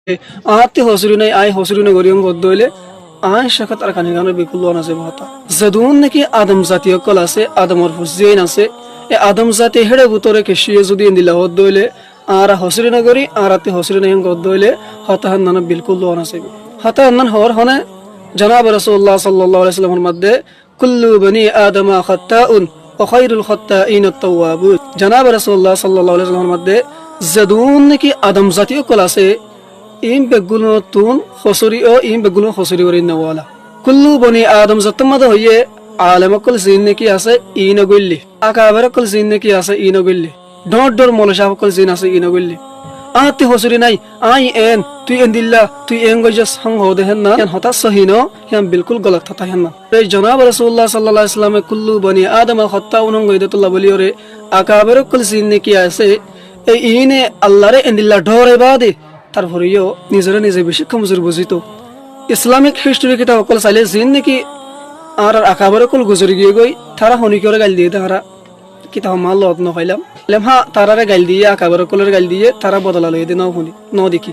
আতে হসুরি নাই আই হসুরি নগরী গদ্দ হইলে আই শাখাত আর কানে গানের বিকুল আছে মহাতা যদুন নাকি আদম জাতীয় কল আছে আদমর হুসেইন আছে এ আদম জাতি হেড়ে বুতরে কেশিয়ে যদি ইন্দিলা হদ্দ হইলে আর হসুরি নগরী আর আতে হসুরি নাই গদ্দ হইলে হতাহান নানা বিলকুল আছে হতাহান নান হওয়ার হনে জনাব রাসূলুল্লাহ সাল্লাল্লাহু আলাইহি ওয়াসাল্লামের মধ্যে কুল্লু বনি আদম খাত্তাউন ওয়া খায়রুল খাত্তাইন আত-তাওয়াবুন জনাব রাসূলুল্লাহ সাল্লাল্লাহু আলাইহি ওয়াসাল্লামের মধ্যে যদুন নাকি আদম জাতীয় কল আছে ইম বেগুলো তুন খসরি ও ইম বেগুলো খসরি ওরিন নওয়ালা কুল্লু বনি আদম যতমদ হইয়ে আলেম কল জিন নাকি আছে ইন গইল্লি আকাবার কল জিন নাকি আছে ইন গইল্লি ডর ডর মলশা কল জিন আছে ইন গইল্লি আতে হসরি নাই আই এন তুই এন দিল্লা তুই এন গজাস হং হ দেহেন না হতা সহিনো হিয়াম বিলকুল গলত হতা হেন না এই জনাব রাসূলুল্লাহ সাল্লাল্লাহু আলাইহি ওয়াসাল্লাম কুল্লু বনি আদম খাত্তাউন গইদাতুল্লাহ বলিওরে আকাবার কল জিন নাকি আছে এই ইনে আল্লাহরে এন দিল্লা ডরে বাদে তারপরেও নিজেরা নিজে বেশি কমজোর বুঝিত ইসলামিক হিস্ট্রি কিতাব অকল চাইলে জিন নাকি আর আকাবার অকল গুজরি গিয়ে গই তারা হনি করে গাল দিয়ে তারা কিতাব মাল লত নখাইলাম হ্যাঁ তারারে গাল দিয়ে আকাবার অকলের গাল দিয়ে তারা বদলা লইয়ে দিয়ে ন দেখি